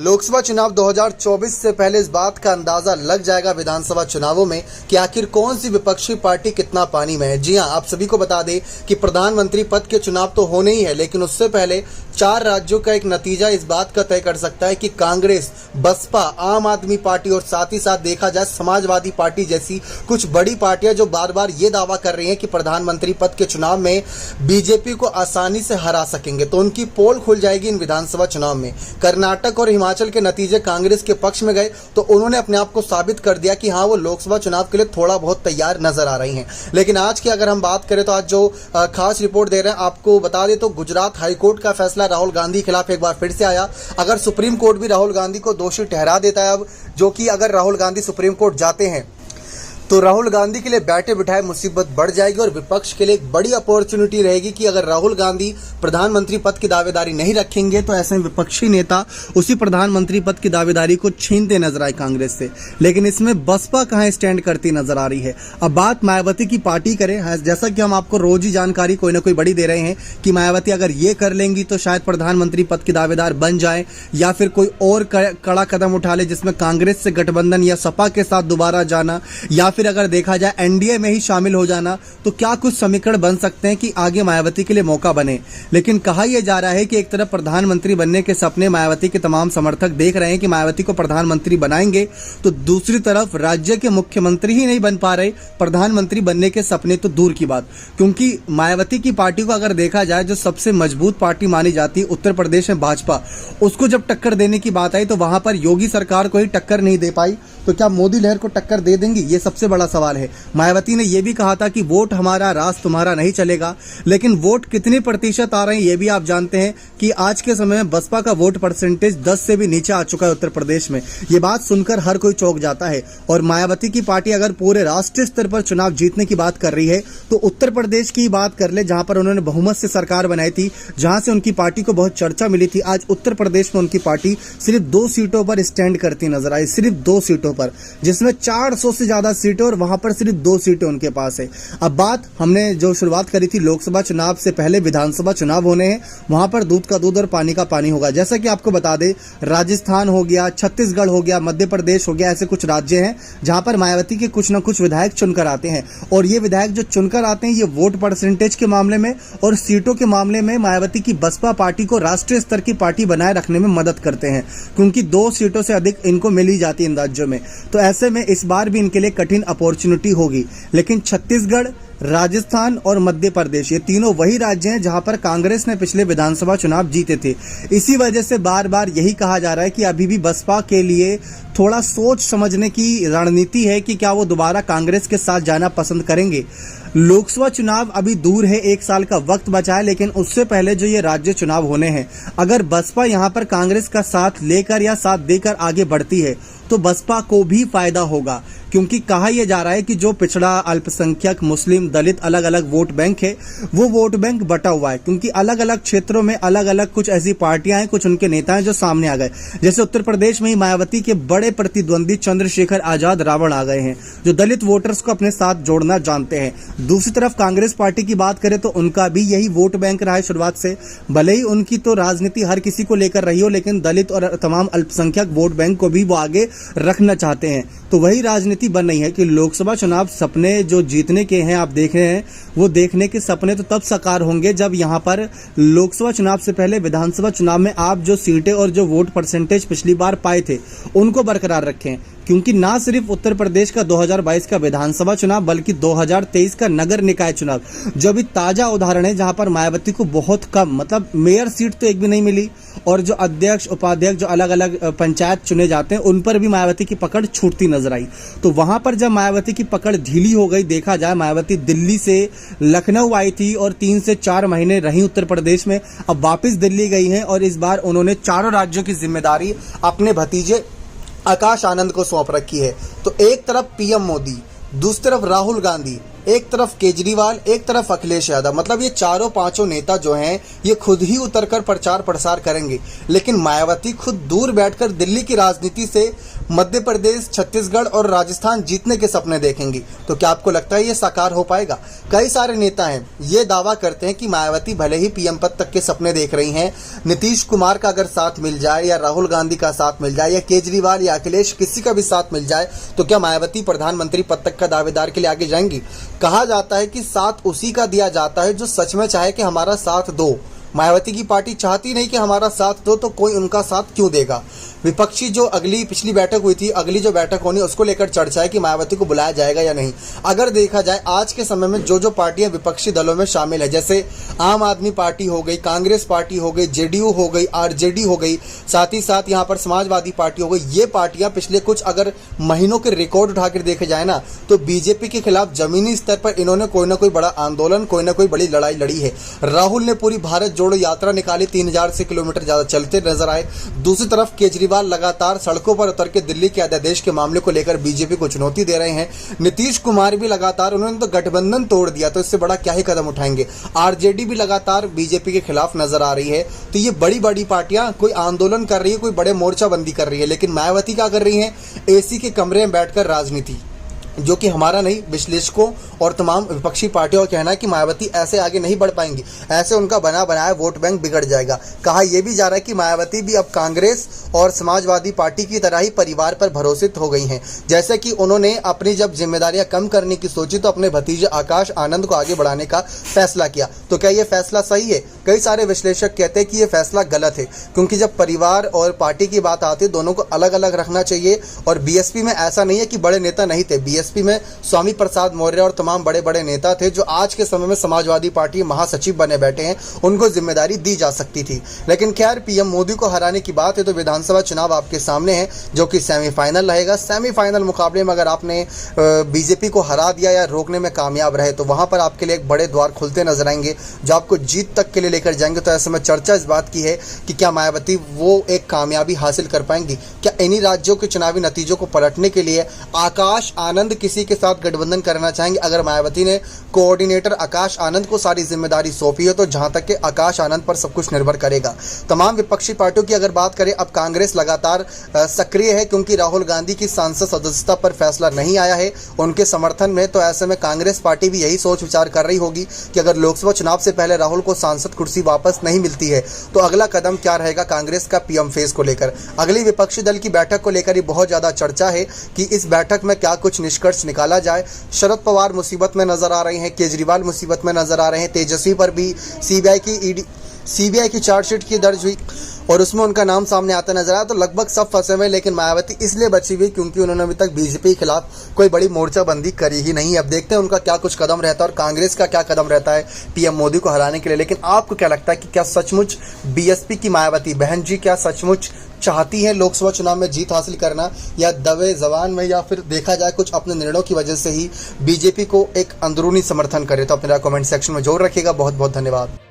लोकसभा चुनाव 2024 से पहले इस बात का अंदाजा लग जाएगा विधानसभा चुनावों में कि आखिर कौन सी विपक्षी पार्टी कितना पानी में है। जी हां, आप सभी को बता दें कि प्रधानमंत्री पद के चुनाव तो होने ही है, लेकिन उससे पहले 4 राज्यों का एक नतीजा इस बात का तय कर सकता है कि कांग्रेस, बसपा, आम आदमी पार्टी और साथ ही साथ देखा जाए समाजवादी पार्टी जैसी कुछ बड़ी पार्टियां जो बार बार ये दावा कर रही हैं कि प्रधानमंत्री पद के चुनाव में बीजेपी को आसानी से हरा सकेंगे, तो उनकी पोल खुल जाएगी इन विधानसभा चुनाव में। कर्नाटक और हिमाचल के नतीजे कांग्रेस के पक्ष में गए तो उन्होंने अपने आप को साबित कर दिया कि हाँ, वो लोकसभा चुनाव के लिए थोड़ा बहुत तैयार नजर आ रही हैं। लेकिन आज की अगर हम बात करें तो आज जो खास रिपोर्ट दे रहे हैं आपको बता दें तो गुजरात हाईकोर्ट का फैसला राहुल गांधी के खिलाफ एक बार फिर से आया। अगर सुप्रीम कोर्ट भी राहुल गांधी को दोषी ठहरा देता है अब, जो कि अगर राहुल गांधी सुप्रीम कोर्ट जाते हैं तो राहुल गांधी के लिए बैठे बिठाए मुसीबत बढ़ जाएगी और विपक्ष के लिए एक बड़ी अपॉर्चुनिटी रहेगी कि अगर राहुल गांधी प्रधानमंत्री पद की दावेदारी नहीं रखेंगे तो ऐसे विपक्षी नेता उसी प्रधानमंत्री पद की दावेदारी को छीनते नजर आए कांग्रेस से। लेकिन इसमें बसपा कहां स्टैंड करती नजर आ रही है। अब बात मायावती की पार्टी करें, जैसा कि हम आपको रोज ही जानकारी कोई ना कोई बड़ी दे रहे हैं कि मायावती अगर ये कर लेंगी तो शायद प्रधानमंत्री पद की दावेदार बन जाए या फिर कोई और कड़ा कदम उठा ले जिसमें कांग्रेस से गठबंधन या सपा के साथ दोबारा जाना या फिर अगर देखा जाए एनडीए में ही शामिल हो जाना, तो क्या कुछ समीकरण बन सकते हैं कि आगे मायावती के लिए मौका बने। लेकिन कहा यह जा रहा है कि एक तरफ प्रधानमंत्री बनने के सपने मायावती के तमाम समर्थक देख रहे हैं कि मायावती को प्रधानमंत्री बनाएंगे, तो दूसरी तरफ राज्य के मुख्यमंत्री ही नहीं बन पा रहे, प्रधानमंत्री बनने के सपने तो दूर की बात। क्योंकि मायावती की पार्टी को अगर देखा जाए जो सबसे मजबूत पार्टी मानी जाती है उत्तर प्रदेश में भाजपा, उसको जब टक्कर देने की बात आई तो वहां पर योगी सरकार को ही टक्कर नहीं दे पाई, तो क्या मोदी लहर को टक्कर दे देंगी, ये सबसे बड़ा सवाल है। मायावती ने यह भी कहा था कि वोट हमारा राज तुम्हारा नहीं चलेगा, लेकिन वोट कितने प्रतिशत आ रहे हैं ये भी आप जानते हैं कि आज के समय में बसपा का वोट परसेंटेज 10 से भी नीचे आ चुका है उत्तर प्रदेश में। ये बात सुनकर हर कोई चौंक जाता है। और मायावती की पार्टी अगर पूरे राष्ट्रीय स्तर पर चुनाव जीतने की बात कर रही है तो उत्तर प्रदेश की बात कर ले, जहां पर उन्होंने बहुमत से सरकार बनाई थी, जहां से उनकी पार्टी को बहुत चर्चा मिली थी। आज उत्तर प्रदेश में उनकी पार्टी सिर्फ 2 सीटों पर स्टैंड करती नजर आई, सिर्फ 2 सीटों पर, जिसमें 400 से ज्यादा सीटें और वहां पर सिर्फ 2 सीटें उनके पास है। अब बात हमने जो शुरुआत करी थी लोकसभा चुनाव से पहले विधानसभा चुनाव होने हैं, वहां पर दूध का दूध और पानी का पानी होगा। जैसा कि आपको बता दें, राजस्थान हो गया, छत्तीसगढ़ हो गया, मध्य प्रदेश हो गया, ऐसे कुछ राज्य हैं जहां पर मायावती के कुछ न कुछ विधायक चुनकर आते हैं। और ये विधायक जो चुनकर आते हैं, ये वोट परसेंटेज के मामले में और सीटों के मामले में मायावती की बसपा पार्टी को राष्ट्रीय स्तर की पार्टी बनाए रखने में मदद करते हैं, क्योंकि 2 सीटों से अधिक इनको मिल ही जाती है इन राज्यों में। तो ऐसे में इस बार भी इनके लिए कठिन अपॉर्चुनिटी होगी। लेकिन छत्तीसगढ़, राजस्थान और मध्य प्रदेश, ये तीनों वही राज्य हैं जहां पर कांग्रेस ने पिछले विधानसभा चुनाव जीते थे। इसी वजह से बार बार यही कहा जा रहा है कि अभी भी बसपा के लिए थोड़ा सोच समझने की रणनीति है कि क्या वो दोबारा कांग्रेस के साथ जाना पसंद करेंगे। लोकसभा चुनाव अभी दूर है, 1 साल का वक्त बचा है, लेकिन उससे पहले जो ये राज्य चुनाव होने हैं, अगर बसपा यहां पर कांग्रेस का साथ लेकर या साथ देकर आगे बढ़ती है तो बसपा को भी फायदा होगा। क्योंकि कहा यह जा रहा है कि जो पिछड़ा, अल्पसंख्यक, मुस्लिम, दलित अलग अलग वोट बैंक है, वो वोट बैंक बटा हुआ है, क्योंकि अलग अलग क्षेत्रों में अलग अलग कुछ ऐसी पार्टियां हैं, कुछ उनके नेता हैं जो सामने आ गए। जैसे उत्तर प्रदेश में ही मायावती के बड़े प्रतिद्वंदी चंद्रशेखर आजाद रावण आ गए हैं, जो दलित वोटर्स को अपने साथ जोड़ना जानते हैं। दूसरी तरफ कांग्रेस पार्टी की बात करें तो उनका भी यही वोट बैंक रहा है शुरुआत से। भले ही उनकी तो राजनीति हर किसी को लेकर रही हो, लेकिन दलित और तमाम अल्पसंख्यक वोट बैंक को भी वो आगे रखना चाहते हैं। तो वही राजनीति बन रही है कि लोकसभा चुनाव सपने जो जीतने के हैं आप देख रहे हैं, वो देखने के सपने तो तब साकार होंगे जब यहां पर लोकसभा चुनाव से पहले विधानसभा चुनाव में आप जो सीटें और जो वोट परसेंटेज पिछली बार पाए थे उनको बरकरार रखें। क्योंकि ना सिर्फ उत्तर प्रदेश का 2022 का विधानसभा चुनाव बल्कि 2023 का नगर निकाय चुनाव जो भी ताजा उदाहरण है, जहां पर मायावती को बहुत कम, मतलब मेयर सीट तो एक भी नहीं मिली, और जो अध्यक्ष, उपाध्यक्ष जो अलग अलग पंचायत चुने जाते हैं उन पर भी मायावती की पकड़ छूटती नजर आई। तो वहां पर जब मायावती की पकड़ ढीली हो गई, देखा जाए मायावती दिल्ली से लखनऊ आई थी और 3 से 4 महीने रही उत्तर प्रदेश में, अब वापिस दिल्ली गई है और इस बार उन्होंने चारों राज्यों की जिम्मेदारी अपने भतीजे आकाश आनंद को सौंप रखी है। तो एक तरफ पीएम मोदी, दूसरी तरफ राहुल गांधी, एक तरफ केजरीवाल, एक तरफ अखिलेश यादव, मतलब ये चारों पांचों नेता जो हैं ये खुद ही उतरकर प्रचार प्रसार करेंगे, लेकिन मायावती खुद दूर बैठकर दिल्ली की राजनीति से मध्य प्रदेश, छत्तीसगढ़ और राजस्थान जीतने के सपने देखेंगी। तो क्या आपको लगता है ये साकार हो पाएगा? कई सारे नेता हैं ये दावा करते हैं कि मायावती भले ही पीएम पद तक के सपने देख रही हैं, नीतीश कुमार का अगर साथ मिल जाए या राहुल गांधी का साथ मिल जाए या केजरीवाल या अखिलेश किसी का भी साथ मिल जाए तो क्या मायावती प्रधानमंत्री पद तक का दावेदार के लिए आगे जाएंगी? कहा जाता है कि साथ उसी का दिया जाता है जो सच में चाहे कि हमारा साथ दो। मायावती की पार्टी चाहती नहीं कि हमारा साथ दो, तो कोई उनका साथ क्यों देगा? विपक्षी जो पिछली बैठक हुई थी, अगली जो बैठक होनी उसको लेकर चर्चा है कि मायावती को बुलाया जाएगा या नहीं। अगर देखा जाए आज के समय में जो पार्टियां विपक्षी दलों में शामिल है, जैसे आम आदमी पार्टी हो गई, कांग्रेस पार्टी हो गई, जेडीयू हो गई, आरजेडी हो गई, साथ ही साथ यहाँ पर समाजवादी पार्टी हो गई, ये पार्टियां पिछले कुछ अगर महीनों के रिकॉर्ड उठाकर देखे जाए ना तो बीजेपी के खिलाफ जमीनी स्तर पर इन्होंने कोई ना कोई बड़ा आंदोलन, कोई ना कोई बड़ी लड़ाई लड़ी है। राहुल ने पूरी भारत जोड़ो यात्रा निकाली, 3000 से किलोमीटर ज्यादा चलते नजर आए। दूसरी तरफ केजरीवाल लगातार सड़कों पर उतर के दिल्ली के अध्यादेश के मामले को लेकर बीजेपी को चुनौती दे रहे हैं। नीतीश कुमार भी लगातार, उन्होंने तो गठबंधन तोड़ दिया, तो इससे बड़ा क्या ही कदम उठाएंगे। आरजेडी भी लगातार बीजेपी के खिलाफ नजर आ रही है। तो ये बड़ी बड़ी पार्टियां कोई आंदोलन कर रही है, कोई बड़े मोर्चाबंदी कर रही है, लेकिन मायावती क्या कर रही है? एसी के कमरे में बैठकर राजनीति, जो कि हमारा नहीं, विश्लेषकों और तमाम विपक्षी पार्टियों का कहना है कि मायावती ऐसे आगे नहीं बढ़ पाएंगी, ऐसे उनका बना बनाया वोट बैंक बिगड़ जाएगा। कहा यह भी जा रहा है कि मायावती भी अब कांग्रेस और समाजवादी पार्टी की तरह ही परिवार पर भरोसित हो गई हैं। जैसे कि उन्होंने अपनी जब जिम्मेदारियां कम करने की सोची तो अपने भतीजे आकाश आनंद को आगे बढ़ाने का फैसला किया। तो क्या यह फैसला सही है? कई सारे विश्लेषक कहते हैं कि यह फैसला गलत है, क्योंकि जब परिवार और पार्टी की बात आती है दोनों को अलग अलग रखना चाहिए। और बीएसपी में ऐसा नहीं है कि बड़े नेता नहीं थे, बीएसपी में स्वामी प्रसाद मौर्य और तमाम बड़े बड़े नेता थे जो आज के समय में समाजवादी पार्टी महासचिव बने बैठे हैं, उनको जिम्मेदारी दी जा सकती थी। लेकिन खैर, पीएम मोदी को हराने की बात है तो विधानसभा चुनाव आपके सामने है, जो कि सेमीफाइनल रहेगा। सेमीफाइनल मुकाबले में अगर आपने बीजेपी को हरा दिया या रोकने में कामयाब रहे तो वहां पर आपके लिए एक बड़े द्वार खुलते नजर आएंगे जो आपको जीत तक के लिए लेकर जाएंगे। तो ऐसे में चर्चा इस बात की है कि क्या मायावती वो एक कामयाबी हासिल कर पाएंगी? क्या इन्हीं राज्यों के चुनावी नतीजों को पलटने के लिए आकाश आनंद किसी के साथ गठबंधन करना चाहेंगे? अगर मायावती ने कोऑर्डिनेटर आकाश आनंद को सारी जिम्मेदारी सौंपी है तो जहां तक कि आकाश आनंद पर सब कुछ निर्भर करेगा। तमाम विपक्षी पार्टियों की अगर बात करें, अब कांग्रेस लगातार सक्रिय है, क्योंकि राहुल गांधी की सांसद सदस्यता पर फैसला नहीं आया है उनके समर्थन में। तो ऐसे में कांग्रेस पार्टी भी यही सोच विचार कर रही होगी कि अगर लोकसभा चुनाव से पहले राहुल को सांसद कुर्सी वापस नहीं मिलती है तो अगला कदम क्या रहेगा कांग्रेस का पीएम फेज को लेकर। अगली विपक्षी दल की बैठक को लेकर ही बहुत ज्यादा चर्चा है कि इस बैठक में क्या कुछ निष्कर्ष निकाला जाए। शरद पवार मुसीबत में नजर आ रहे हैं, केजरीवाल मुसीबत में नजर आ रहे हैं, तेजस्वी पर भी सीबीआई की चार्जशीट की दर्ज हुई और उसमें उनका नाम सामने आता नजर आया। तो लगभग सब फंसे हुए, लेकिन मायावती इसलिए बची हुई क्योंकि उन्होंने अभी तक बीजेपी के खिलाफ कोई बड़ी मोर्चाबंदी करी ही नहीं। अब देखते हैं उनका क्या कुछ कदम रहता है और कांग्रेस का क्या कदम रहता है पीएम मोदी को हराने के लिए। लेकिन आपको क्या लगता है कि क्या सचमुच बीएसपी की मायावती बहन जी क्या सचमुच चाहती है लोकसभा चुनाव में जीत हासिल करना, या दबे जबान में, या फिर देखा जाए कुछ अपने निर्णयों की वजह से ही बीजेपी को एक अंदरूनी समर्थन करे? तो अपने कमेंट सेक्शन में जरूर रखिएगा। बहुत बहुत धन्यवाद।